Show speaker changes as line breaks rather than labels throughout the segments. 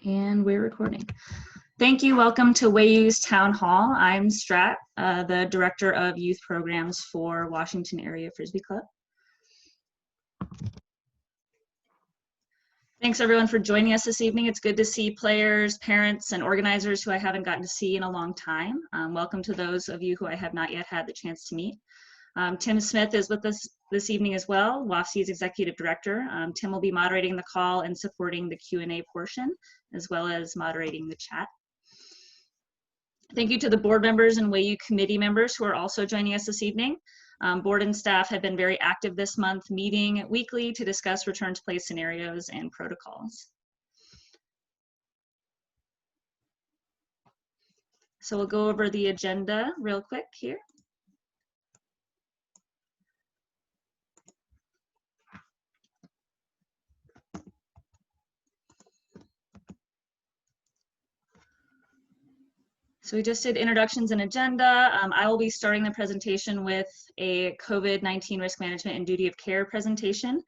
And we're recording. Thank you. Welcome to WAYU's Town Hall. I'm Strat, the Director of Youth Programs for Washington Area Frisbee Club. Thanks everyone for joining us this evening. It's good to see players, parents, and organizers who I haven't gotten to see in a long time. Welcome to those of you who I have not yet had the chance to meet. Tim Smith is with us this evening as well, WAFC's Executive Director. Tim will be moderating the call and supporting the Q&A portion, as well as moderating the chat. Thank you to the board members and WAYU committee members who are also joining us this evening. Board and staff have been very active this month, meeting weekly to discuss return to play scenarios and protocols. So we'll go over the agenda real quick here. So we just did introductions and agenda. I will be starting the presentation with a COVID-19 risk management and duty of care presentation.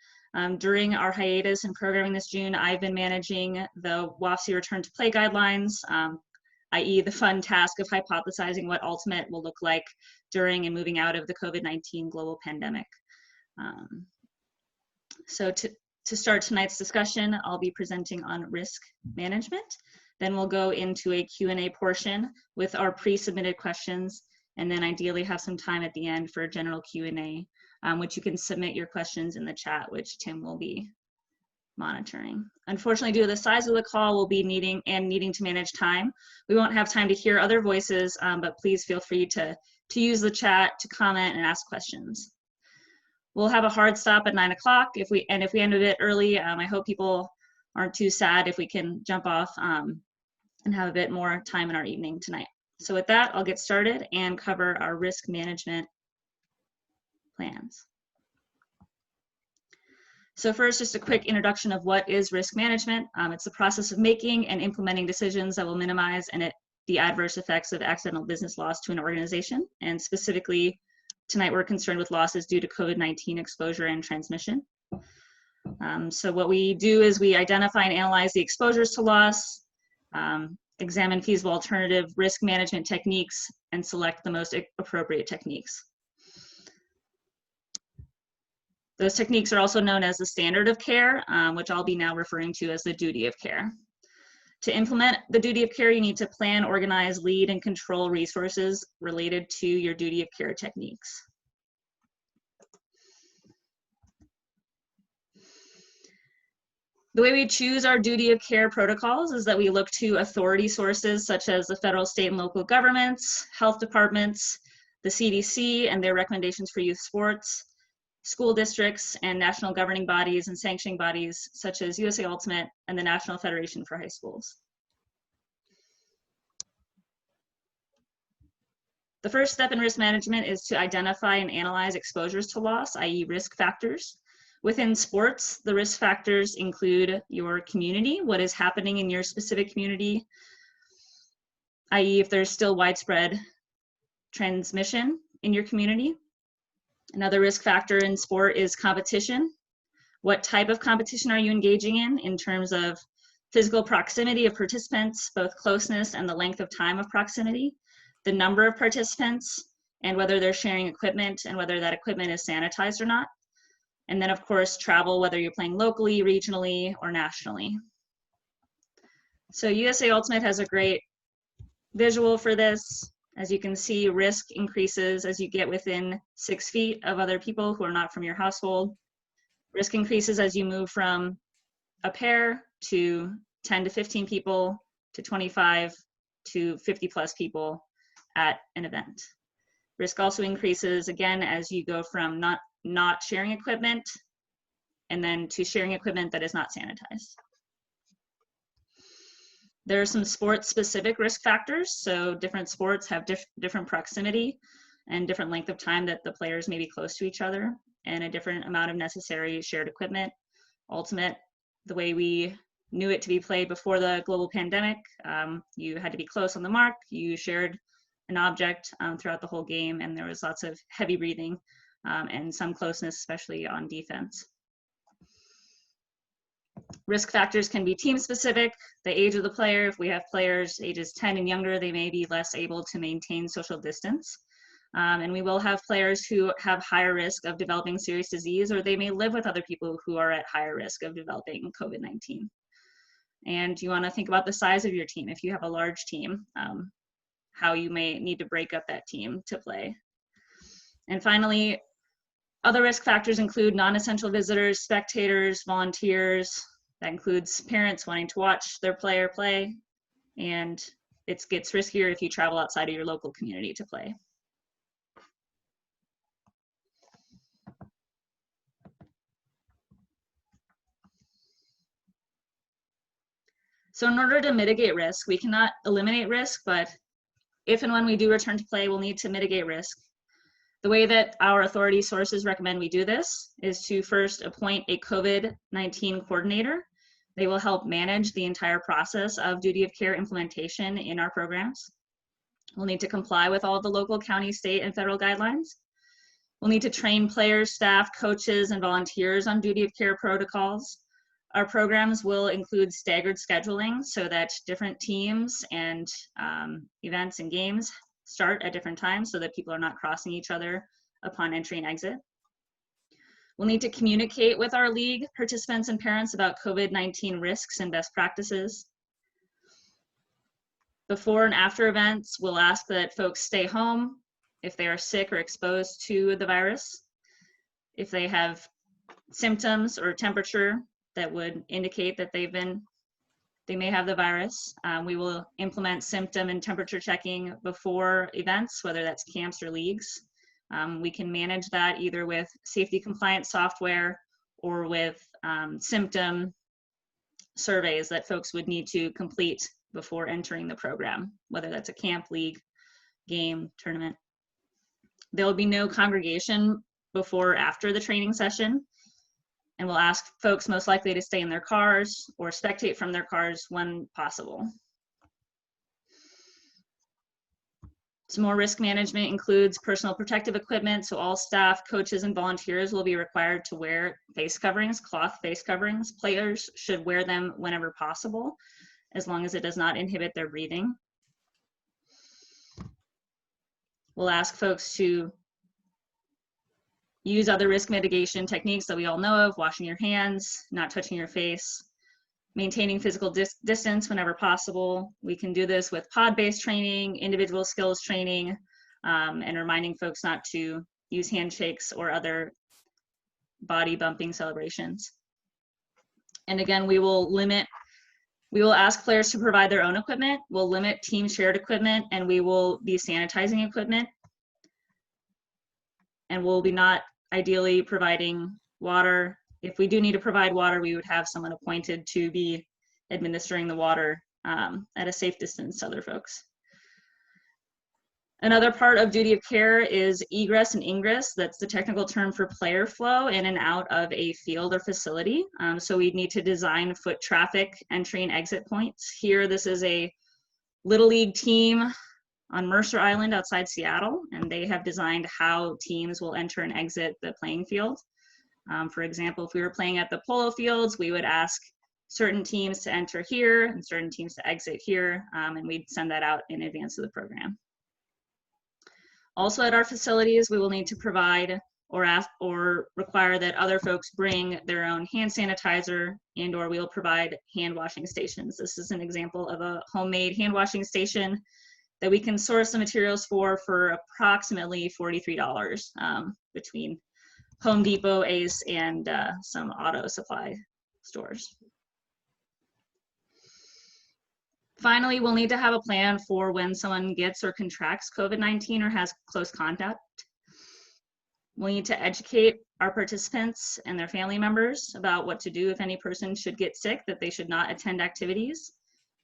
During our hiatus and programming this June, I've been managing the WAFC return to play guidelines, i.e. the fun task of hypothesizing what ultimate will look like during and moving out of the COVID-19 global pandemic. So to start tonight's discussion, I'll be presenting on risk management. Then we'll go into a Q&A portion with our pre-submitted questions, and then ideally have some time at the end for a general Q&A, which you can submit your questions in the chat, which Tim will be monitoring. Unfortunately, due to the size of the call, we'll be needing to manage time. We won't have time to hear other voices, but please feel free to use the chat to comment and ask questions. We'll have a hard stop at 9 o'clock. If we end a bit early, I hope people aren't too sad if we can jump off and have a bit more time in our evening tonight. So with that, I'll get started and cover our risk management plans. So first, just a quick introduction of what is risk management. It's the process of making and implementing decisions that will minimize the adverse effects of accidental business loss to an organization. And specifically, tonight we're concerned with losses due to COVID-19 exposure and transmission. So what we do is we identify and analyze the exposures to loss, examine feasible alternative risk management techniques, and select the most appropriate techniques. Those techniques are also known as the standard of care, which I'll be now referring to as the duty of care. To implement the duty of care, you need to plan, organize, lead, and control resources related to your duty of care techniques. The way we choose our duty of care protocols is that we look to authority sources such as the federal, state, and local governments, health departments, the CDC and their recommendations for youth sports, school districts, and national governing bodies and sanctioning bodies such as USA Ultimate and the National Federation for High Schools. The first step in risk management is to identify and analyze exposures to loss, i.e. risk factors. Within sports, the risk factors include your community, what is happening in your specific community, i.e. if there's still widespread transmission in your community. Another risk factor in sport is competition. What type of competition are you engaging in terms of physical proximity of participants, both closeness and the length of time of proximity, the number of participants, and whether they're sharing equipment and whether that equipment is sanitized or not. And then, of course, travel, whether you're playing locally, regionally, or nationally. So USA Ultimate has a great visual for this. As you can see, risk increases as you get within 6 feet of other people who are not from your household. Risk increases as you move from a pair to 10 to 15 people to 25 to 50 plus people at an event. Risk also increases, again, as you go from not sharing equipment and then to sharing equipment that is not sanitized. There are some sports specific risk factors. So different sports have different proximity and different length of time that the players may be close to each other and a different amount of necessary shared equipment. Ultimate, the way we knew it to be played before the global pandemic, you had to be close on the mark, you shared an object throughout the whole game, and there was lots of heavy breathing and some closeness, especially on defense. Risk factors can be team specific, the age of the player. If we have players ages 10 and younger, they may be less able to maintain social distance. And we will have players who have higher risk of developing serious disease, or they may live with other people who are at higher risk of developing COVID-19. And you want to think about the size of your team. If you have a large team, how you may need to break up that team to play. And finally, other risk factors include non-essential visitors, spectators, volunteers. That includes parents wanting to watch their player play. And it gets riskier if you travel outside of your local community to play. So in order to mitigate risk, we cannot eliminate risk, but if and when we do return to play, we'll need to mitigate risk. The way that our authority sources recommend we do this is to first appoint a COVID-19 coordinator. They will help manage the entire process of duty of care implementation in our programs. We'll need to comply with all the local, county, state, and federal guidelines. We'll need to train players, staff, coaches, and volunteers on duty of care protocols. Our programs will include staggered scheduling so that different teams and events and games start at different times so that people are not crossing each other upon entry and exit. We'll need to communicate with our league participants and parents about COVID-19 risks and best practices. Before and after events, we'll ask that folks stay home if they are sick or exposed to the virus. If they have symptoms or temperature that would indicate that they may have the virus. We will implement symptom and temperature checking before events, whether that's camps or leagues. We can manage that either with safety compliance software or with symptom surveys that folks would need to complete before entering the program, whether that's a camp, league, game, tournament. There will be no congregation before or after the training session. And we'll ask folks most likely to stay in their cars or spectate from their cars when possible. Some more risk management includes personal protective equipment. So all staff, coaches, and volunteers will be required to wear face coverings, cloth face coverings. Players should wear them whenever possible, as long as it does not inhibit their breathing. We'll ask folks to use other risk mitigation techniques that we all know of, washing your hands, not touching your face, maintaining physical distance whenever possible. We can do this with pod-based training, individual skills training, and reminding folks not to use handshakes or other body bumping celebrations. And again, we will ask players to provide their own equipment. We'll limit team shared equipment, and we will be sanitizing equipment. And we'll be not ideally providing water. If we do need to provide water, we would have someone appointed to be administering the water at a safe distance to other folks. Another part of duty of care is egress and ingress. That's the technical term for player flow in and out of a field or facility. So we need to design foot traffic entry and exit points. Here, this is a Little League team on Mercer Island outside Seattle, and they have designed how teams will enter and exit the playing field. For example, if we were playing at the polo fields, we would ask certain teams to enter here and certain teams to exit here, and we'd send that out in advance of the program. Also at our facilities, we will need to provide or ask or require that other folks bring their own hand sanitizer, and or we'll provide hand washing stations. This is an example of a homemade hand washing station that we can source the materials for approximately $43 between Home Depot, Ace, and some auto supply stores. Finally, we'll need to have a plan for when someone gets or contracts COVID-19 or has close contact. We'll need to educate our participants and their family members about what to do if any person should get sick, that they should not attend activities.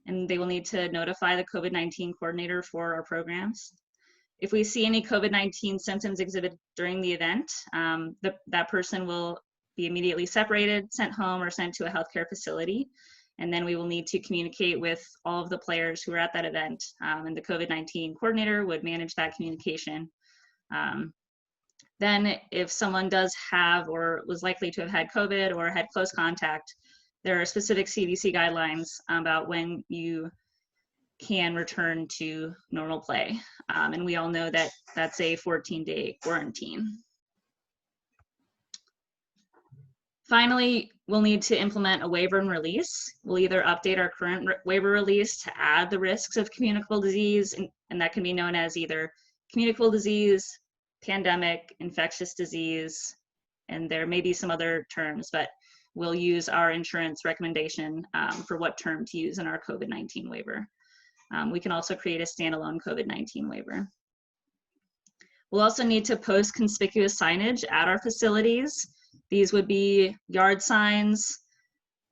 And they will need to notify the COVID-19 coordinator for our programs. If we see any COVID-19 symptoms exhibited during the event, that person will be immediately separated, sent home, or sent to a healthcare facility. And then we will need to communicate with all of the players who are at that event, and the COVID-19 coordinator would manage that communication. Then if someone does have or was likely to have had COVID or had close contact, there are specific CDC guidelines about when you can return to normal play. And we all know that that's a 14-day quarantine. Finally, we'll need to implement a waiver and release. We'll either update our current waiver release to add the risks of communicable disease, and that can be known as either communicable disease, pandemic, infectious disease, and there may be some other terms, but we'll use our insurance recommendation for what term to use in our COVID-19 waiver. We can also create a standalone COVID-19 waiver. We'll also need to post conspicuous signage at our facilities. These would be yard signs,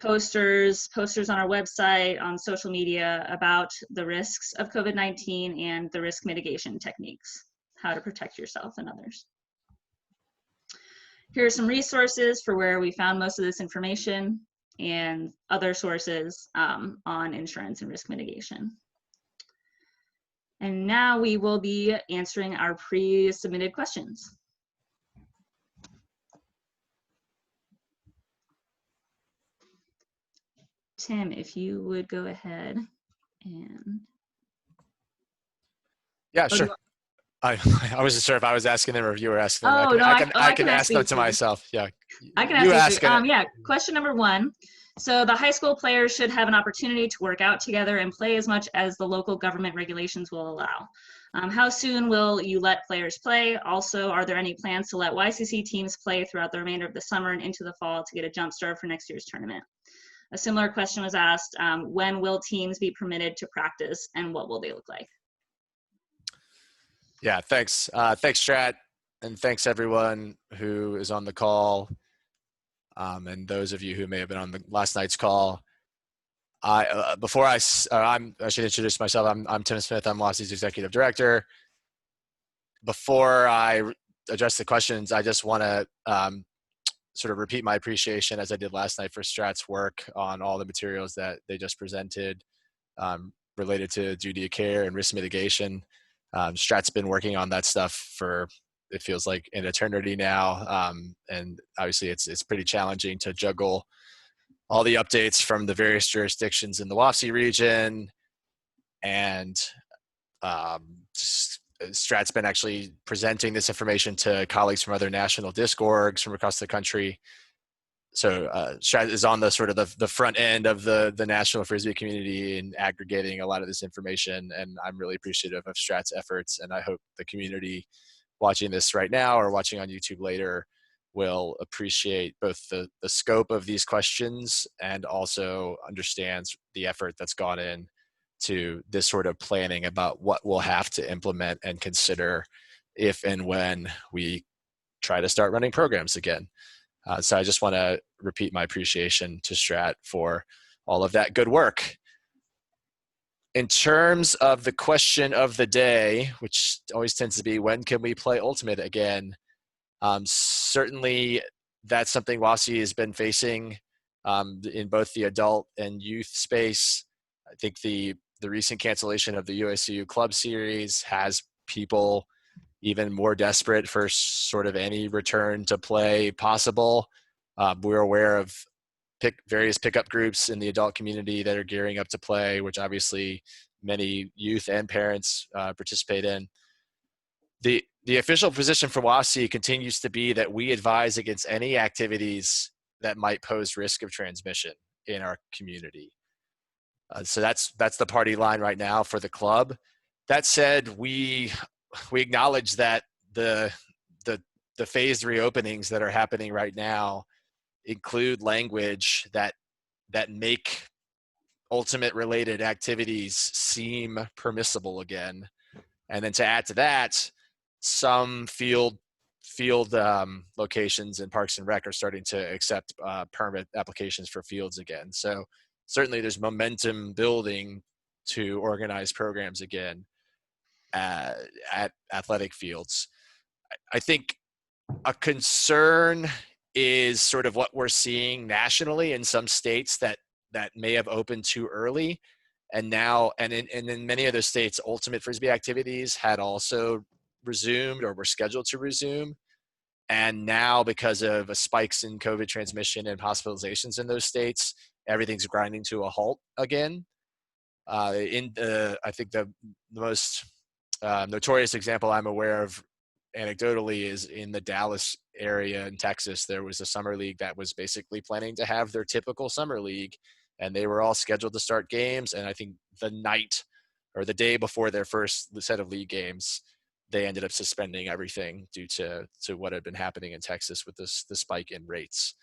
posters on our website, on social media about the risks of COVID-19 and the risk mitigation techniques, how to protect yourself and others. Here are some resources for where we found most of this information and other sources on insurance and risk mitigation. And now we will be answering our pre-submitted questions. Tim, if you would go ahead and.
Yeah, sure. I wasn't sure if I was asking them or if you were asking them.
Oh,
I can ask them to myself. Yeah.
I can ask you. Yeah, question number 1. So the high school players should have an opportunity to work out together and play as much as the local government regulations will allow. How soon will you let players play? Also, are there any plans to let YCC teams play throughout the remainder of the summer and into the fall to get a jump start for next year's tournament? A similar question was asked, when will teams be permitted to practice and what will they look like?
Yeah, thanks. Thanks, Strat, and thanks everyone who is on the call, and those of you who may have been on the last night's call. I should introduce myself. I'm Tim Smith. I'm WAFC's Executive Director. Before I address the questions, I just want to sort of repeat my appreciation, as I did last night, for Strat's work on all the materials that they just presented related to duty of care and risk mitigation. Strat's been working on that stuff for, it feels like, an eternity now, and obviously it's pretty challenging to juggle all the updates from the various jurisdictions in the WAFC region, and Strat's been actually presenting this information to colleagues from other national disc orgs from across the country. So Strat is on the sort of the front end of the national Frisbee community and aggregating a lot of this information, and I'm really appreciative of Strat's efforts, and I hope the community watching this right now or watching on YouTube later will appreciate both the scope of these questions and also understands the effort that's gone in to this sort of planning about what we'll have to implement and consider if and when we try to start running programs again. So I just want to repeat my appreciation to Strat for all of that good work. In terms of the question of the day, which always tends to be, when can we play Ultimate again? Certainly that's something WAFC has been facing in both the adult and youth space. I think the recent cancellation of the USCU Club Series has people even more desperate for sort of any return to play possible. We're aware of various pickup groups in the adult community that are gearing up to play, which obviously many youth and parents participate in. The official position for WAFC continues to be that we advise against any activities that might pose risk of transmission in our community. So that's the party line right now for the club. That said, we acknowledge that the phased reopenings that are happening right now include language that make Ultimate related activities seem permissible again. And then to add to that, some field locations in Parks and Rec are starting to accept permit applications for fields again. So certainly there's momentum building to organize programs again at athletic fields. I think a concern is sort of what we're seeing nationally in some states that may have opened too early, and now and in many other states, Ultimate Frisbee activities had also resumed or were scheduled to resume, and now because of spikes in COVID transmission and hospitalizations in those states, everything's grinding to a halt again. I think the most notorious example I'm aware of anecdotally is in the Dallas area in Texas. There was a summer league that was basically planning to have their typical summer league, and they were all scheduled to start games. And I think the night or the day before their first set of league games, they ended up suspending everything due to what had been happening in Texas with the spike in rates.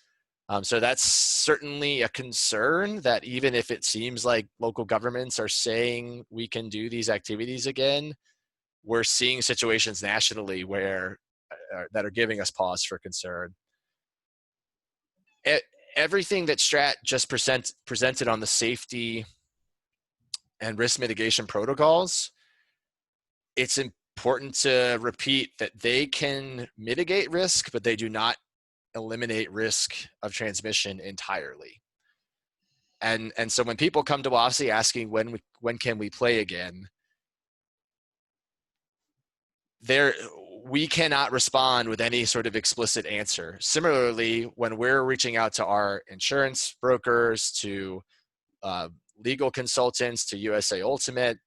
So that's certainly a concern, that even if it seems like local governments are saying we can do these activities again, we're seeing situations nationally where that are giving us pause for concern. Everything that Strat just presented on the safety and risk mitigation protocols, it's important to repeat that they can mitigate risk, but they do not eliminate risk of transmission entirely. And so when people come to WAFC asking when can we play again, we cannot respond with any sort of explicit answer. Similarly, when we're reaching out to our insurance brokers, to legal consultants, to USA Ultimate,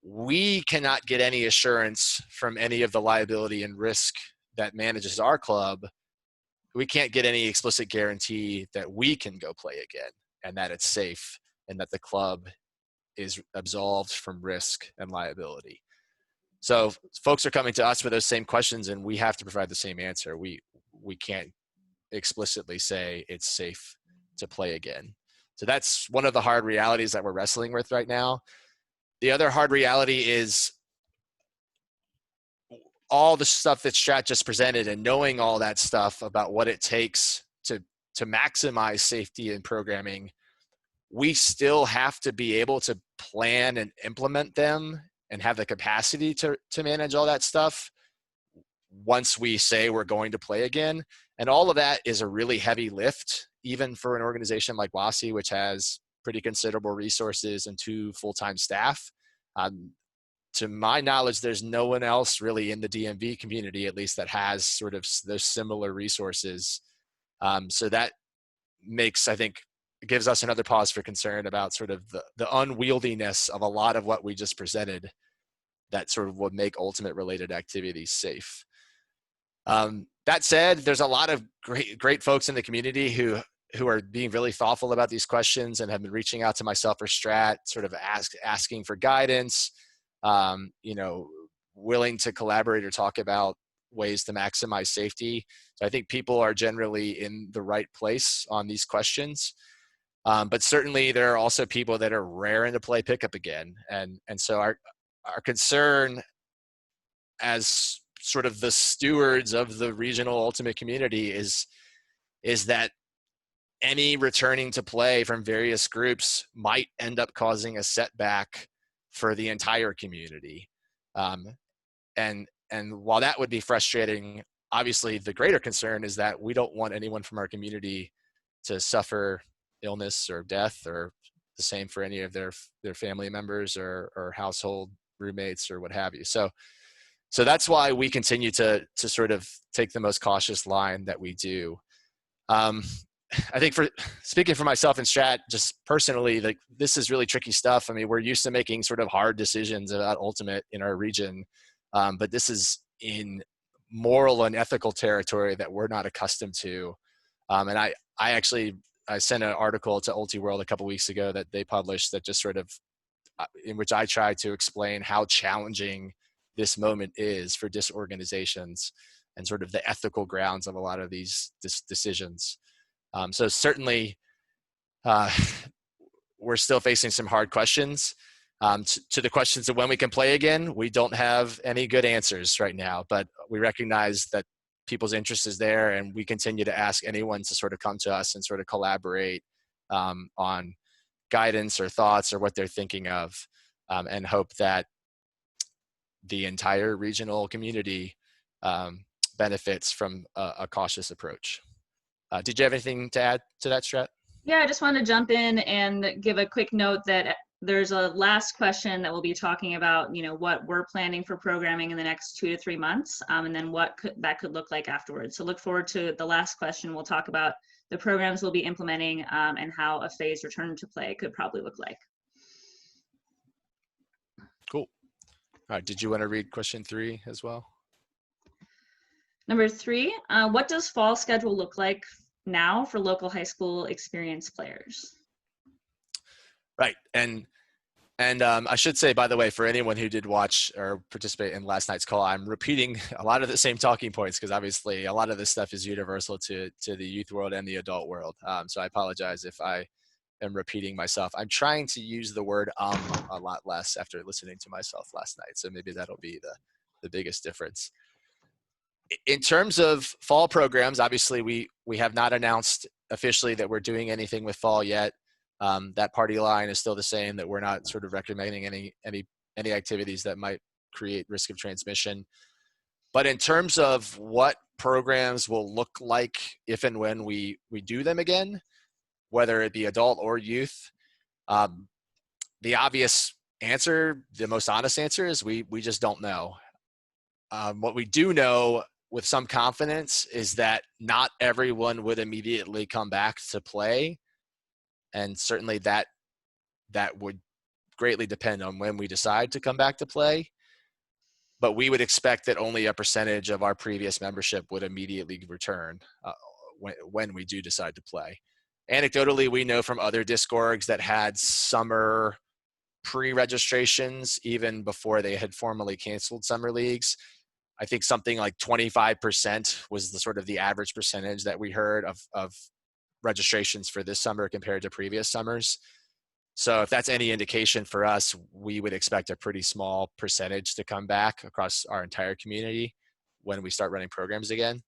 we cannot get any assurance from any of the liability and risk that manages our club. We can't get any explicit guarantee that we can go play again and that it's safe and that the club is absolved from risk and liability. So folks are coming to us with those same questions, and we have to provide the same answer. We can't explicitly say it's safe to play again. So that's one of the hard realities that we're wrestling with right now. The other hard reality is all the stuff that Strat just presented, and knowing all that stuff about what it takes to maximize safety and programming, we still have to be able to plan and implement them and have the capacity to manage all that stuff once we say we're going to play again. And all of that is a really heavy lift, even for an organization like WAFC, which has pretty considerable resources and 2 full-time staff. To my knowledge, there's no one else really in the DMV community, at least, that has sort of those similar resources. So that makes, I think, gives us another pause for concern about sort of the unwieldiness of a lot of what we just presented that sort of would make ultimate related activities safe. That said, there's a lot of great folks in the community who are being really thoughtful about these questions and have been reaching out to myself or Strat, sort of asking for guidance, willing to collaborate or talk about ways to maximize safety. So I think people are generally in the right place on these questions. But certainly there are also people that are raring to play pickup again. And so our concern as sort of the stewards of the regional ultimate community is that any returning to play from various groups might end up causing a setback for the entire community. And while that would be frustrating, obviously the greater concern is that we don't want anyone from our community to suffer illness or death, or the same for any of their family members or household roommates or what have you. So that's why we continue to sort of take the most cautious line that we do. I think, for speaking for myself and Strat, just personally, like, this is really tricky stuff. I mean, we're used to making sort of hard decisions about ultimate in our region, but this is in moral and ethical territory that we're not accustomed to. And I sent an article to UltiWorld a couple weeks ago that they published that just sort of, in which I tried to explain how challenging this moment is for disorganizations and sort of the ethical grounds of a lot of these decisions. So certainly we're still facing some hard questions. To the questions of when we can play again, we don't have any good answers right now, but we recognize that people's interest is there, and we continue to ask anyone to sort of come to us and sort of collaborate on guidance or thoughts or what they're thinking of, and hope that the entire regional community benefits from a cautious approach. Did you have anything to add to that, Strat?
Yeah, I just want to jump in and give a quick note that there's a last question that we'll be talking about, what we're planning for programming in the next 2 to 3 months, and then what that could look like afterwards. So look forward to the last question. We'll talk about the programs we'll be implementing, and how a phased return to play could probably look like.
Cool. All right, did you want to read question 3 as well?
Number 3, what does fall schedule look like now for local high school experienced players?
Right, and I should say, by the way, for anyone who did watch or participate in last night's call, I'm repeating a lot of the same talking points because obviously a lot of this stuff is universal to the youth world and the adult world. So I apologize if I am repeating myself. I'm trying to use the word a lot less after listening to myself last night. So maybe that'll be the biggest difference. In terms of fall programs, obviously we have not announced officially that we're doing anything with fall yet. That party line is still the same, that we're not sort of recommending any activities that might create risk of transmission. But in terms of what programs will look like if and when we do them again, whether it be adult or youth, the obvious answer, the most honest answer is we just don't know. What we do know with some confidence is that not everyone would immediately come back to play. And certainly that would greatly depend on when we decide to come back to play. But we would expect that only a percentage of our previous membership would immediately return when we do decide to play. Anecdotally, we know from other disc orgs that had summer pre-registrations even before they had formally canceled summer leagues. I think something like 25% was the sort of the average percentage that we heard of registrations for this summer compared to previous summers. So if that's any indication for us, we would expect a pretty small percentage to come back across our entire community when we start running programs again.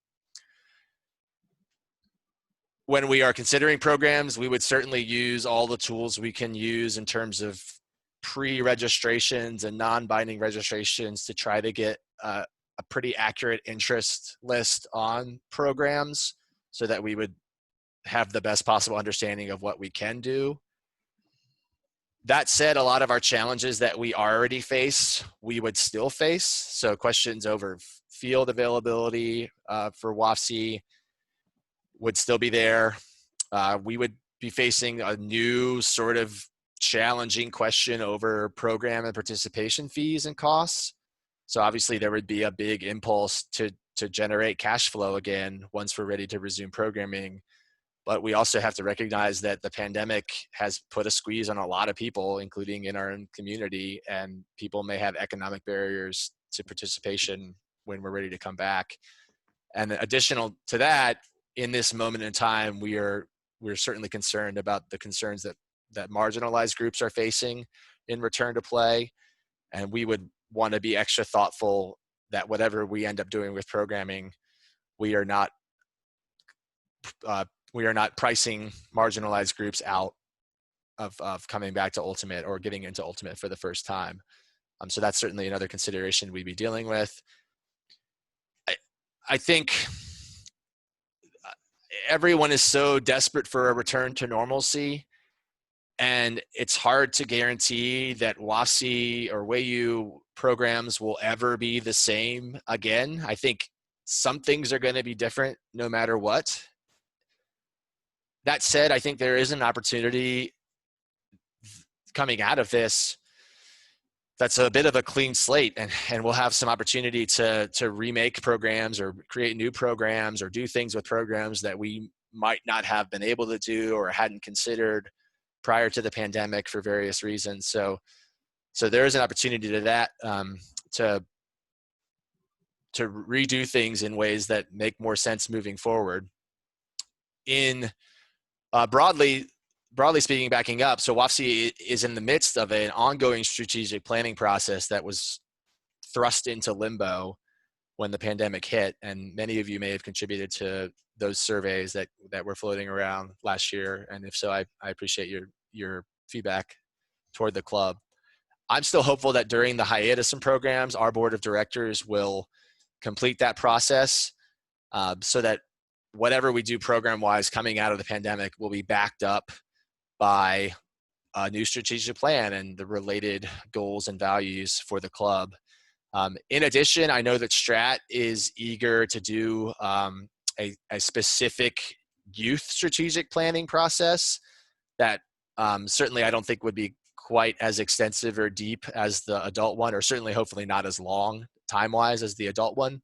When we are considering programs, we would certainly use all the tools we can use in terms of pre-registrations and non-binding registrations to try to get a pretty accurate interest list on programs so that we would have the best possible understanding of what we can do. That said, a lot of our challenges that we already face, we would still face. So questions over field availability for WAFC would still be there. We would be facing a new sort of challenging question over program and participation fees and costs. So obviously there would be a big impulse to generate cash flow again once we're ready to resume programming. But we also have to recognize that the pandemic has put a squeeze on a lot of people, including in our own community, and people may have economic barriers to participation when we're ready to come back. And additional to that, in this moment in time, we're certainly concerned about the concerns that marginalized groups are facing in return to play. And we would want to be extra thoughtful that whatever we end up doing with programming, we are not pricing marginalized groups out of coming back to Ultimate or getting into Ultimate for the first time. So that's certainly another consideration we'd be dealing with. I think everyone is so desperate for a return to normalcy, and it's hard to guarantee that WAFC or WAYU programs will ever be the same again. I think some things are going to be different no matter what. That said, I think there is an opportunity coming out of this that's a bit of a clean slate, and we'll have some opportunity to remake programs or create new programs or do things with programs that we might not have been able to do or hadn't considered prior to the pandemic for various reasons. So there is an opportunity to that, to redo things in ways that make more sense moving forward. In broadly speaking, backing up, so WAFC is in the midst of an ongoing strategic planning process that was thrust into limbo when the pandemic hit, and many of you may have contributed to those surveys that were floating around last year, and if so, I appreciate your feedback toward the club. I'm still hopeful that during the hiatus in programs, our board of directors will complete that process so that whatever we do program-wise coming out of the pandemic will be backed up by a new strategic plan and the related goals and values for the club. In addition, I know that Strat is eager to do a specific youth strategic planning process that certainly I don't think would be quite as extensive or deep as the adult one, or certainly hopefully not as long time-wise as the adult one.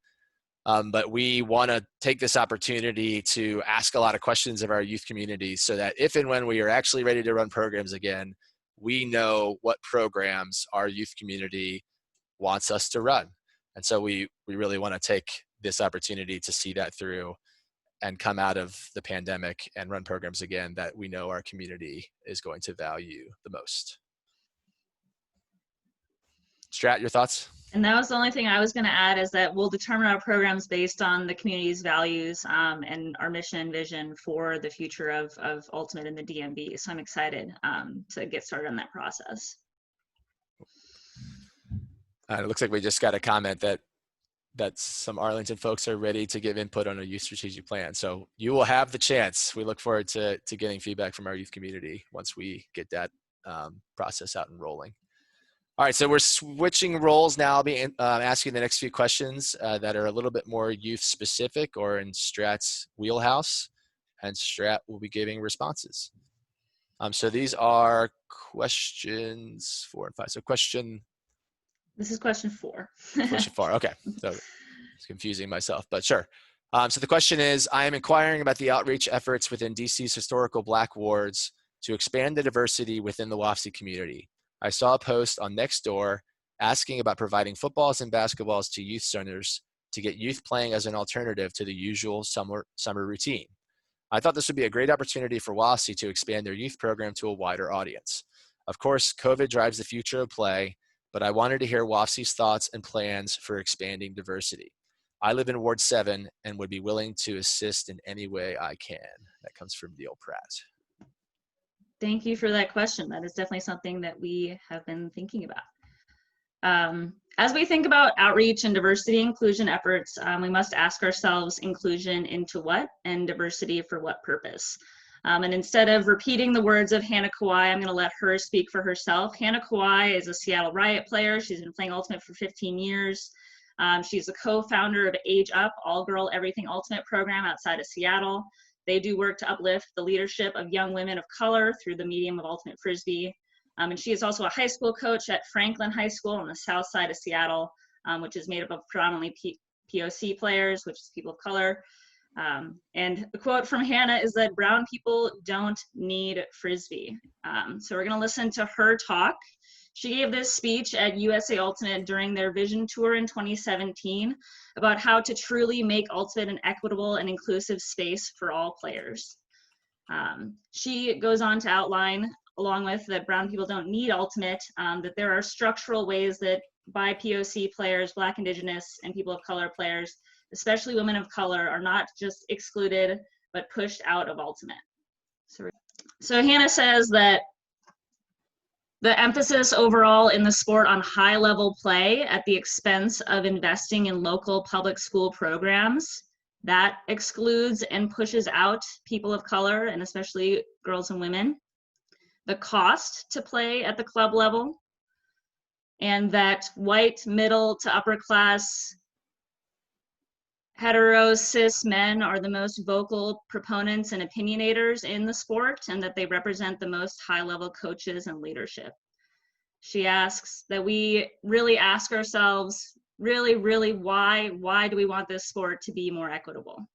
But we want to take this opportunity to ask a lot of questions of our youth community so that if and when we are actually ready to run programs again, we know what programs our youth community wants us to run. And so we really want to take this opportunity to see that through and come out of the pandemic and run programs again that we know our community is going to value the most. Strat, your thoughts?
And that was the only thing I was going to add, is that we'll determine our programs based on the community's values and our mission and vision for the future of Ultimate in the DMV. So I'm excited to get started on that process.
It looks like we just got a comment that some Arlington folks are ready to give input on a youth strategic plan. So you will have the chance. We look forward to getting feedback from our youth community once we get that process out and rolling. All right, so we're switching roles now. I'll be asking the next few questions that are a little bit more youth specific or in Strat's wheelhouse, and Strat will be giving responses. So these are questions 4 and 5. So
This is question 4.
Question 4, okay. So it's confusing myself, but sure. So the question is, I am inquiring about the outreach efforts within DC's historical Black wards to expand the diversity within the WAFC community. I saw a post on Nextdoor asking about providing footballs and basketballs to youth centers to get youth playing as an alternative to the usual summer routine. I thought this would be a great opportunity for WAFC to expand their youth program to a wider audience. Of course, COVID drives the future of play, but I wanted to hear WAFC's thoughts and plans for expanding diversity. I live in Ward 7 and would be willing to assist in any way I can. That comes from Neil Pratt.
Thank you for that question. That is definitely something that we have been thinking about. As we think about outreach and diversity inclusion efforts, we must ask ourselves, inclusion into what and diversity for what purpose? And instead of repeating the words of Hannah Kawai, I'm going to let her speak for herself. Hannah Kawai is a Seattle Riot player. She's been playing Ultimate for 15 years. She's a co-founder of Age Up, all-girl everything Ultimate program outside of Seattle. They do work to uplift the leadership of young women of color through the medium of Ultimate Frisbee. And she is also a high school coach at Franklin High School on the south side of Seattle, which is made up of predominantly POC players, which is people of color. And a quote from Hannah is that brown people don't need Frisbee. So we're gonna listen to her talk. She gave this speech at USA Ultimate during their vision tour in 2017 about how to truly make Ultimate an equitable and inclusive space for all players. She goes on to outline, along with that brown people don't need Ultimate, that there are structural ways that BIPOC players, Black, Indigenous, and people of color players, especially women of color, are not just excluded, but pushed out of Ultimate. So Hannah says that the emphasis overall in the sport on high-level play at the expense of investing in local public school programs, that excludes and pushes out people of color, and especially girls and women. The cost to play at the club level, and that white, middle to upper class, hetero, cis men are the most vocal proponents and opinionators in the sport, and that they represent the most high-level coaches and leadership. She asks that we really ask ourselves, really, why do we want this sport to be more equitable?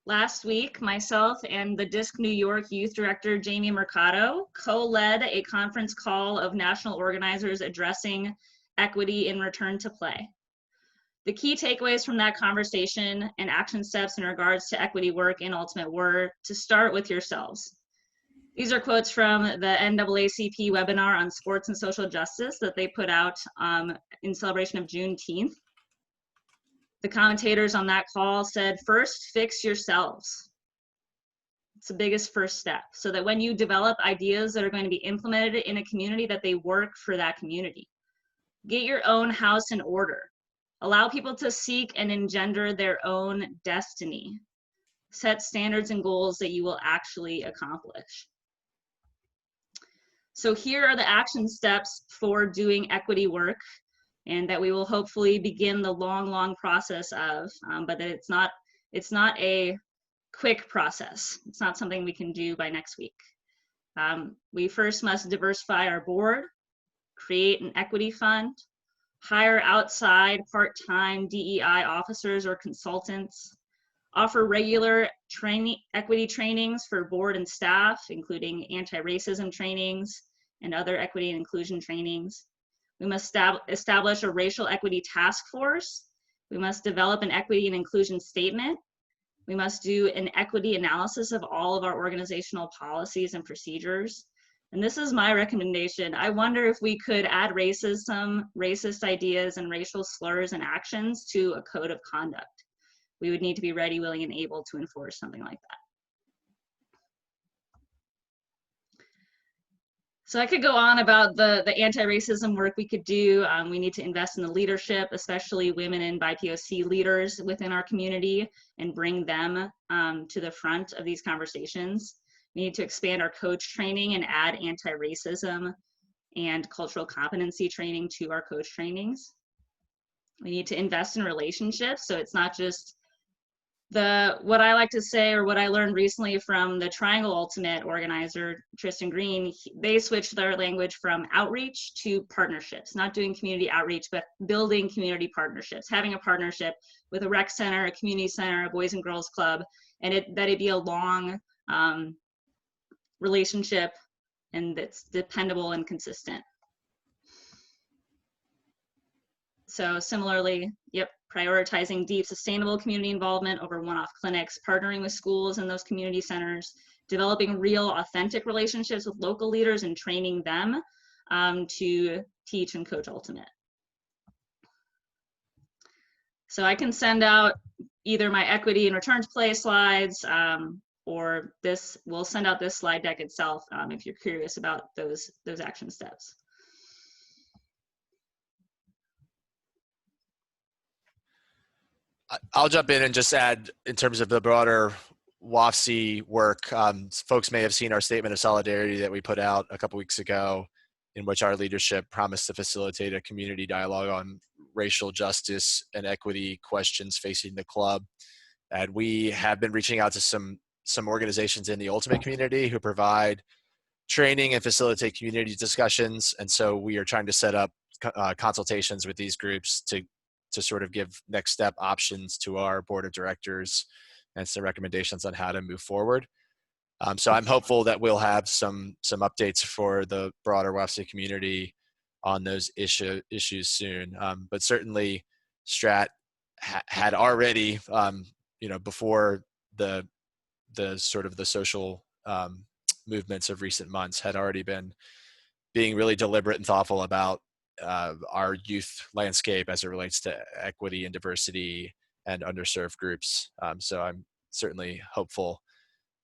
Last week, myself and the DISC New York Youth Director, Jamie Mercado, co-led a conference call of national organizers addressing equity in return to play. The key takeaways from that conversation and action steps in regards to equity work in Ultimate were to start with yourselves. These are quotes from the NAACP webinar on sports and social justice that they put out in celebration of Juneteenth. The commentators on that call said, first, fix yourselves. It's the biggest first step, so that when you develop ideas that are going to be implemented in a community, that they work for that community. Get your own house in order. Allow people to seek and engender their own destiny. Set standards and goals that you will actually accomplish. So here are the action steps for doing equity work, and that we will hopefully begin the long process of, but that it's not a quick process. It's not something we can do by next week. We first must diversify our board, create an equity fund, hire outside part-time DEI officers or consultants, offer regular equity trainings for board and staff, including anti-racism trainings and other equity and inclusion trainings. We must establish a racial equity task force. We must develop an equity and inclusion statement. We must do an equity analysis of all of our organizational policies and procedures. And this is my recommendation. I wonder if we could add racism, racist ideas, and racial slurs and actions to a code of conduct. We would need to be ready, willing, and able to enforce something like that. So I could go on about the anti-racism work we could do. We need to invest in the leadership, especially women and BIPOC leaders within our community, and bring them to the front of these conversations. We need to expand our coach training and add anti-racism and cultural competency training to our coach trainings. We need to invest in relationships, so it's not just what I like to say, or what I learned recently from the Triangle Ultimate organizer, Tristan Green, they switched their language from outreach to partnerships, not doing community outreach, but building community partnerships, having a partnership with a rec center, a community center, a boys and girls club, and that it be a long relationship and that's dependable and consistent. So similarly, yep, prioritizing deep, sustainable community involvement over one-off clinics, partnering with schools and those community centers, developing real, authentic relationships with local leaders and training them to teach and coach Ultimate. So I can send out either my equity and returns play slides, or we'll send out this slide deck itself if you're curious about those action steps.
I'll jump in and just add, in terms of the broader WAFC work, folks may have seen our statement of solidarity that we put out a couple weeks ago, in which our leadership promised to facilitate a community dialogue on racial justice and equity questions facing the club. And we have been reaching out to some organizations in the Ultimate community who provide training and facilitate community discussions. And so we are trying to set up consultations with these groups to sort of give next step options to our board of directors and some recommendations on how to move forward. So I'm hopeful that we'll have some updates for the broader WAFC community on those issues soon. But certainly Strat had already, before the sort of the social movements of recent months, had already been being really deliberate and thoughtful about our youth landscape as it relates to equity and diversity and underserved groups. So I'm certainly hopeful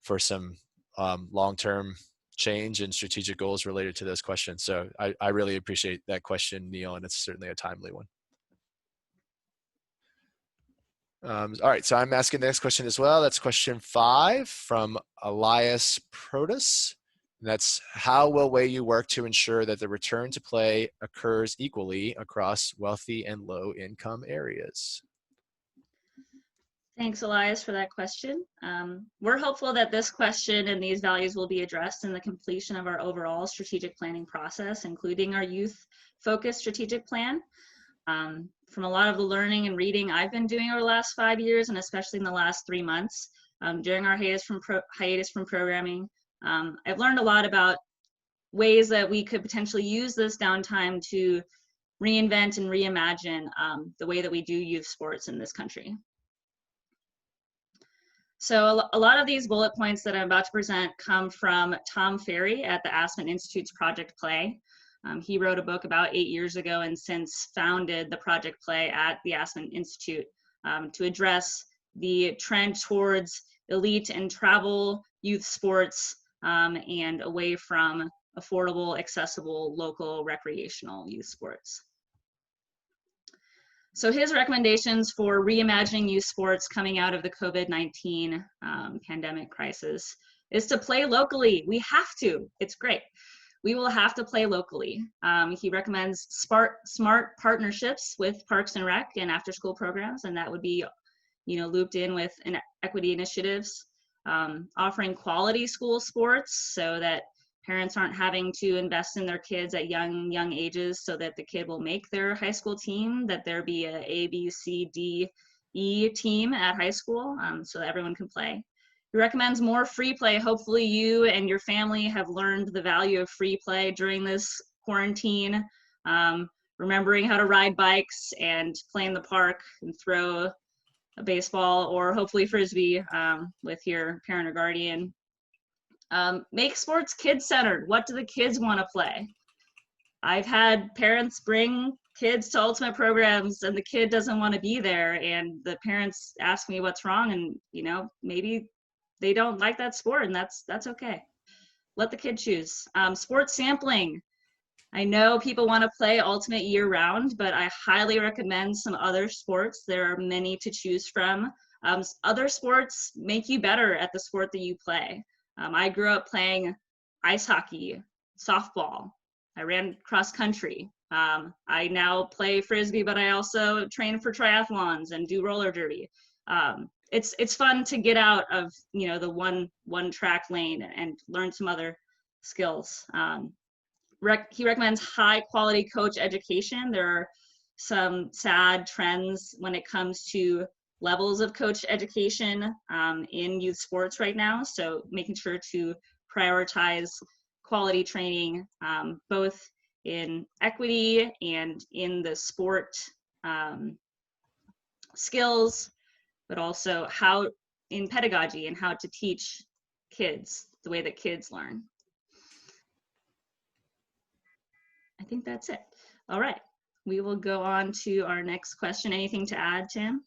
for some long-term change and strategic goals related to those questions. So I really appreciate that question, Neil, and it's certainly a timely one. All right, so I'm asking the next question as well. That's question 5 from Elias Protus. And that's, how will WAYU work to ensure that the return to play occurs equally across wealthy and low income areas?
Thanks, Elias, for that question. We're hopeful that this question and these values will be addressed in the completion of our overall strategic planning process, including our youth-focused strategic plan. From a lot of the learning and reading I've been doing over the last 5 years, and especially in the last 3 months, during our hiatus from programming, I've learned a lot about ways that we could potentially use this downtime to reinvent and reimagine the way that we do youth sports in this country. So a lot of these bullet points that I'm about to present come from Tom Ferry at the Aspen Institute's Project Play. He wrote a book about 8 years ago and since founded the Project Play at the Aspen Institute to address the trend towards elite and travel youth sports and away from affordable, accessible, local recreational youth sports. So his recommendations for reimagining youth sports coming out of the COVID-19 pandemic crisis is to play locally. We have to. It's great. we will have to play locally. He recommends smart partnerships with Parks and Rec and after school programs, and that would be, looped in with equity initiatives, offering quality school sports so that parents aren't having to invest in their kids at young ages so that the kid will make their high school team, that there be a B, C, D, E team at high school, so that everyone can play. He recommends more free play. Hopefully you and your family have learned the value of free play during this quarantine, remembering how to ride bikes and play in the park and throw a baseball or hopefully frisbee with your parent or guardian. Make sports kid-centered. What do the kids want to play? I've had parents bring kids to ultimate programs and the kid doesn't want to be there, and the parents ask me what's wrong, and maybe they don't like that sport, and that's okay. Let the kid choose. Sports sampling. I know people want to play ultimate year round, but I highly recommend some other sports. There are many to choose from. Other sports make you better at the sport that you play. I grew up playing ice hockey, softball. I ran cross country. I now play frisbee, but I also train for triathlons and do roller derby. It's fun to get out of the one track lane and learn some other skills. He recommends high quality coach education. There are some sad trends when it comes to levels of coach education in youth sports right now. So making sure to prioritize quality training, both in equity and in the sport skills, but also how in pedagogy and how to teach kids the way that kids learn. I think that's it. All right, we will go on to our next question. Anything to add, Tim?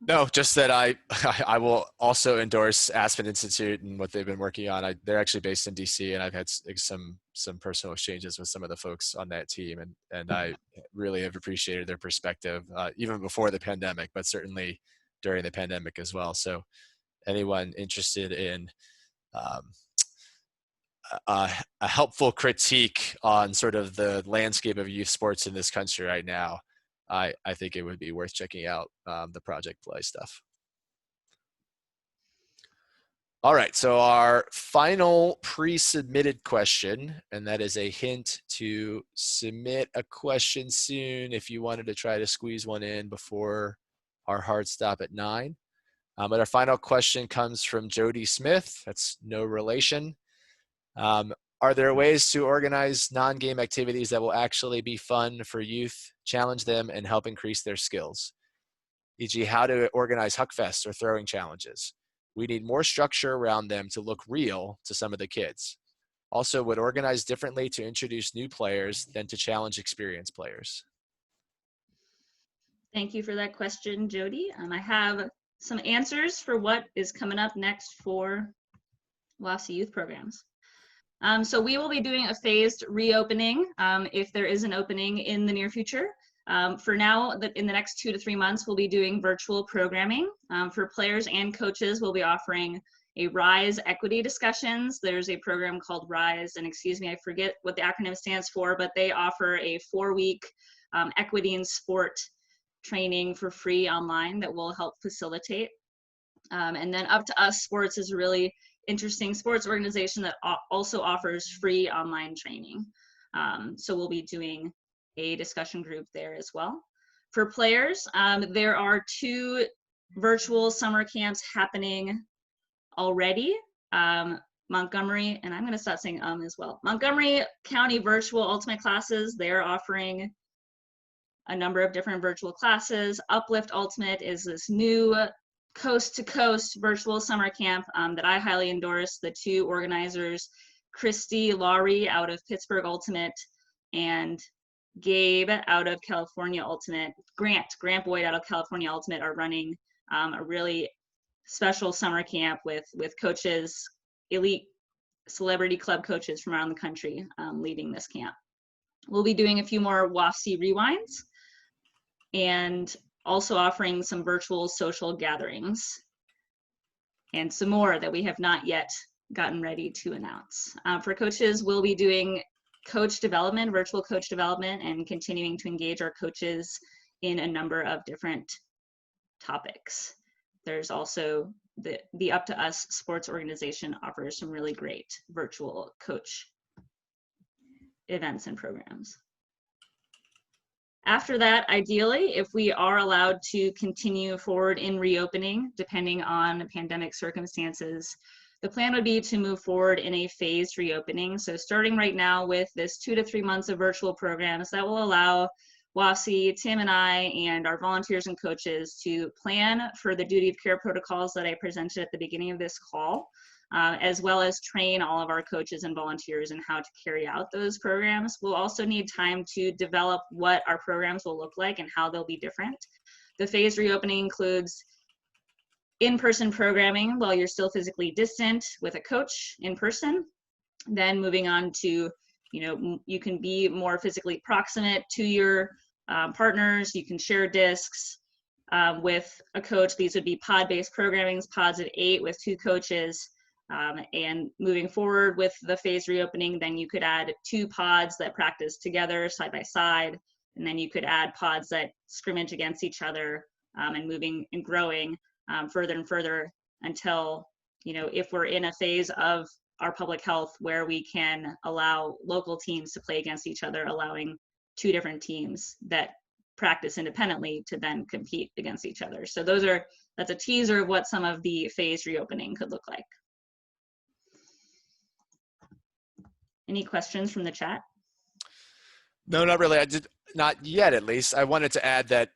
No, just that I will also endorse Aspen Institute and what they've been working on. They're actually based in DC, and I've had some personal exchanges with some of the folks on that team, and I really have appreciated their perspective, even before the pandemic, but certainly during the pandemic as well. So anyone interested in a helpful critique on sort of the landscape of youth sports in this country right now, I think it would be worth checking out the Project Play stuff. All right, so our final pre-submitted question, and that is a hint to submit a question soon if you wanted to try to squeeze one in before our hard stop at 9. But our final question comes from Jody Smith. That's no relation. Are there ways to organize non-game activities that will actually be fun for youth, challenge them, and help increase their skills? E.g., how to organize Huckfests or throwing challenges. We need more structure around them to look real to some of the kids. Also, would organize differently to introduce new players than to challenge experienced players.
Thank you for that question, Jody. I have some answers for what is coming up next for WAFC youth programs. So we will be doing a phased reopening if there is an opening in the near future. For now, in the next 2 to 3 months, we'll be doing virtual programming. For players and coaches, we'll be offering a RISE equity discussions. There's a program called RISE, and excuse me, I forget what the acronym stands for, but they offer a 4-week equity in sport training for free online that will help facilitate. And then Up to Us Sports is a really interesting sports organization that also offers free online training. So we'll be doing a discussion group there as well. For players, there are 2 virtual summer camps happening already. Montgomery, and I'm going to stop saying as well. Montgomery County Virtual Ultimate Classes, they're offering a number of different virtual classes. Uplift Ultimate is this new coast-to-coast virtual summer camp that I highly endorse. The 2 organizers, Christy Laurie out of Pittsburgh Ultimate and Gabe out of California Ultimate, Grant Boyd out of California Ultimate, are running a really special summer camp with coaches, elite celebrity club coaches from around the country leading this camp. We'll be doing a few more WAFC rewinds and also offering some virtual social gatherings and some more that we have not yet gotten ready to announce. For coaches, we'll be doing coach development, virtual coach development, and continuing to engage our coaches in a number of different topics. There's also the Up to Us sports organization offers some really great virtual coach events and programs. After that, ideally, if we are allowed to continue forward in reopening, depending on pandemic circumstances, the plan would be to move forward in a phased reopening. So starting right now with this 2 to 3 months of virtual programs that will allow WAFC, Tim and I, and our volunteers and coaches to plan for the duty of care protocols that I presented at the beginning of this call, as well as train all of our coaches and volunteers in how to carry out those programs. We'll also need time to develop what our programs will look like and how they'll be different. The phased reopening includes in-person programming while you're still physically distant with a coach in person, then moving on to, you can be more physically proximate to your partners. You can share discs with a coach. These would be pod-based programmings, pods of 8 with 2 coaches. And moving forward with the phase reopening, then you could add 2 pods that practice together side by side. And then you could add pods that scrimmage against each other, and moving and growing further and further until, if we're in a phase of our public health where we can allow local teams to play against each other, allowing 2 different teams that practice independently to then compete against each other. So that's a teaser of what some of the phase reopening could look like. Any questions from the chat?
No, not really. Not yet, at least. I wanted to add that,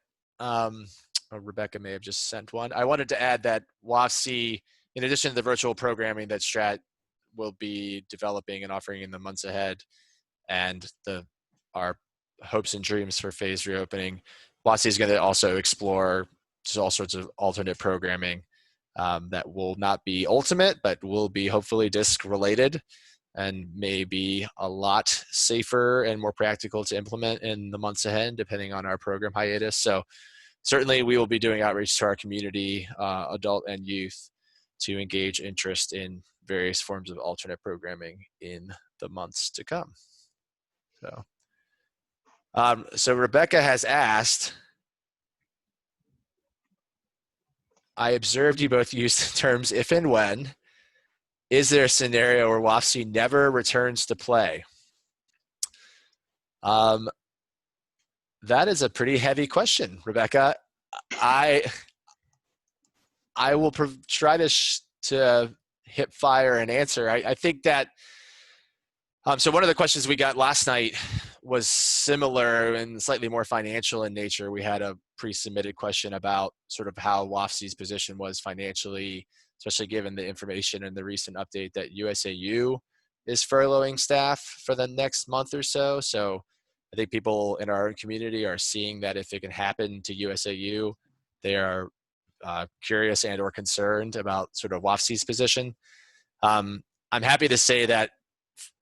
Rebecca may have just sent one. I wanted to add that WAFC, in addition to the virtual programming that Strat will be developing and offering in the months ahead, and our hopes and dreams for phase reopening, WAFC is going to also explore just all sorts of alternate programming that will not be ultimate, but will be hopefully disc related and maybe a lot safer and more practical to implement in the months ahead, depending on our program hiatus. So certainly we will be doing outreach to our community, adult and youth, to engage interest in various forms of alternate programming in the months to come. So Rebecca has asked, I observed you both use the terms if and when. Is there a scenario where WAFC never returns to play? That is a pretty heavy question, Rebecca. I will try to hip fire an answer. I think that, so one of the questions we got last night was similar and slightly more financial in nature. We had a pre-submitted question about sort of how WAFC's position was financially, especially given the information and the recent update that USAU is furloughing staff for the next month or so. So I think people in our community are seeing that if it can happen to USAU, they are curious and or concerned about sort of WAFC's position. I'm happy to say that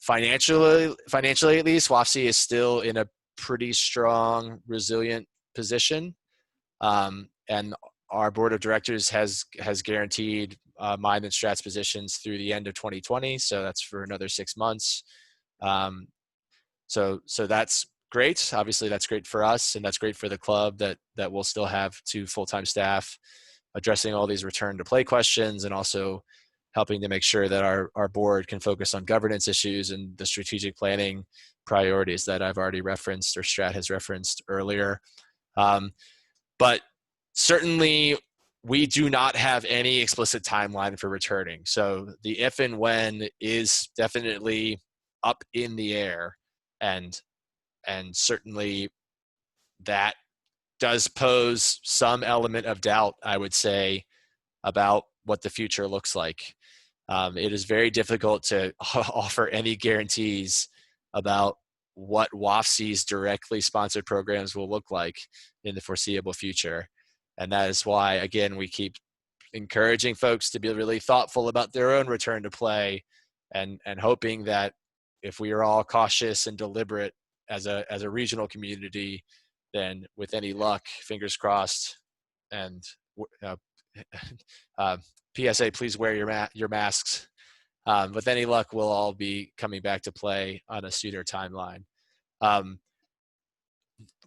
financially at least, WAFC is still in a pretty strong, resilient position. And our board of directors has guaranteed mine and Strat's positions through the end of 2020. So that's for another 6 months. So that's great. Obviously that's great for us, and that's great for the club that we'll still have 2 full-time staff addressing all these return to play questions, and also helping to make sure that our board can focus on governance issues and the strategic planning priorities that I've already referenced, or Strat has referenced earlier. But certainly we do not have any explicit timeline for returning. So the if and when is definitely up in the air, and certainly that does pose some element of doubt, I would say, about what the future looks like. It is very difficult to offer any guarantees about what WAFC's directly sponsored programs will look like in the foreseeable future. And that is why, again, we keep encouraging folks to be really thoughtful about their own return to play, and hoping that if we are all cautious and deliberate as a regional community, then with any luck, fingers crossed, and PSA, please wear your masks. With any luck, we'll all be coming back to play on a sooner timeline.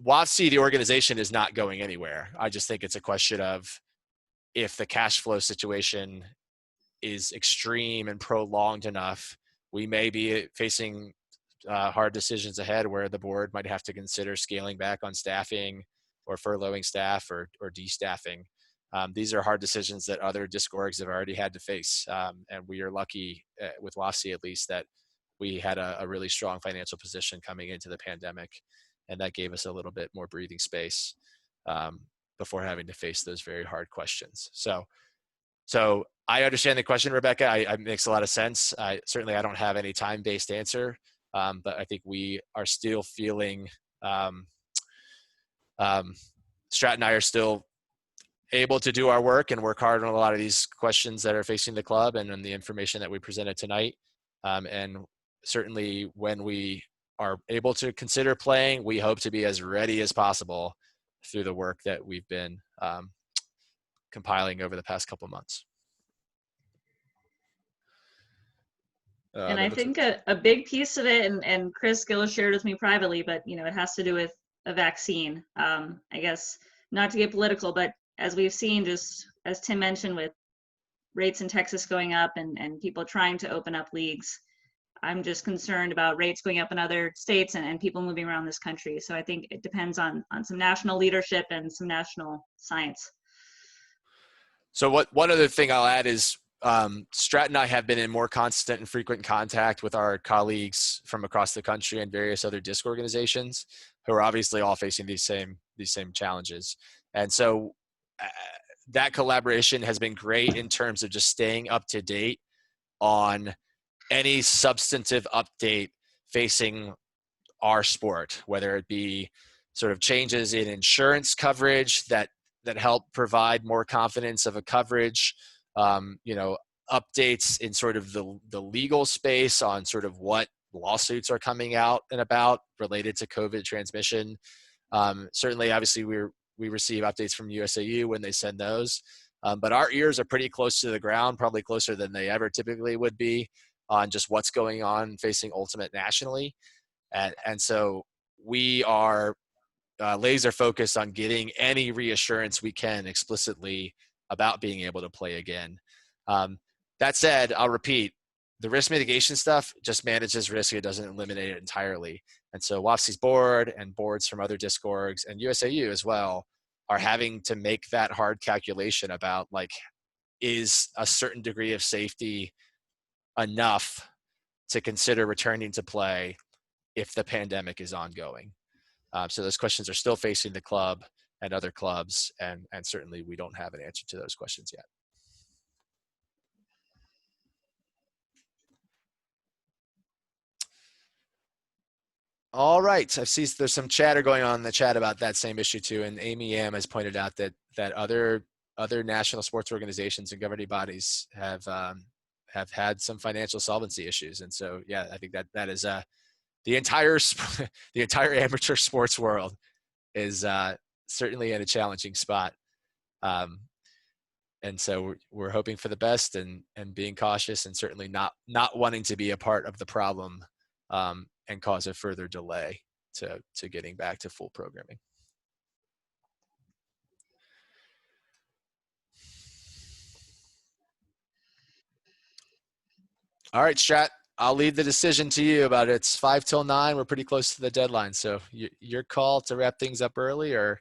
WAFC, the organization, is not going anywhere. I just think it's a question of if the cash flow situation is extreme and prolonged enough, we may be facing hard decisions ahead where the board might have to consider scaling back on staffing or furloughing staff or destaffing. These are hard decisions that other disc orgs have already had to face. And we are lucky with WAFC, at least, that we had a really strong financial position coming into the pandemic. And that gave us a little bit more breathing space before having to face those very hard questions. So I understand the question, Rebecca. It makes a lot of sense. Certainly, I don't have any time-based answer, but I think we are still feeling, Strat and I are still able to do our work and work hard on a lot of these questions that are facing the club and on the information that we presented tonight. And certainly when we are able to consider playing, we hope to be as ready as possible through the work that we've been compiling over the past couple of months.
And I think a big piece of it, and Chris Gill shared with me privately, but it has to do with a vaccine. I guess not to get political, but as we've seen, just as Tim mentioned, with rates in Texas going up and people trying to open up leagues, I'm just concerned about rates going up in other states and people moving around this country. So I think it depends on some national leadership and some national science.
So one other thing I'll add is Strat and I have been in more constant and frequent contact with our colleagues from across the country and various other disc organizations who are obviously all facing these same challenges. And so that collaboration has been great in terms of just staying up to date on any substantive update facing our sport, whether it be sort of changes in insurance coverage that help provide more confidence of a coverage, updates in sort of the legal space on sort of what lawsuits are coming out and about related to COVID transmission. Certainly, obviously, we receive updates from USAU when they send those, but our ears are pretty close to the ground, probably closer than they ever typically would be, on just what's going on facing Ultimate nationally. And so we are laser focused on getting any reassurance we can explicitly about being able to play again. That said, I'll repeat, the risk mitigation stuff just manages risk. It doesn't eliminate it entirely. And so WAFC's board and boards from other disc orgs and USAU as well are having to make that hard calculation about, like, is a certain degree of safety enough to consider returning to play if the pandemic is ongoing. So those questions are still facing the club and other clubs, and certainly we don't have an answer to those questions yet. All right, I see there's some chatter going on in the chat about that same issue too, and Amy Yam has pointed out that other national sports organizations and governing bodies have had some financial solvency issues, and so yeah, I think that is the entire amateur sports world is certainly in a challenging spot, and so we're hoping for the best and being cautious and certainly not wanting to be a part of the problem and cause a further delay to getting back to full programming. All right, Strat, I'll leave the decision to you about it. It's 5 till 9. We're pretty close to the deadline. So your call to wrap things up early or?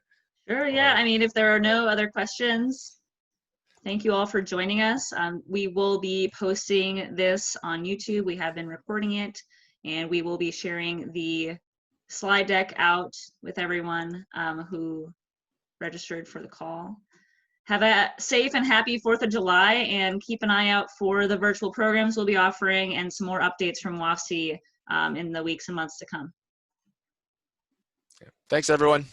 Sure, yeah. I mean, if there are no other questions, thank you all for joining us. We will be posting this on YouTube. We have been recording it, and we will be sharing the slide deck out with everyone who registered for the call. Have a safe and happy 4th of July, and keep an eye out for the virtual programs we'll be offering and some more updates from WAFC in the weeks and months to come.
Thanks, everyone.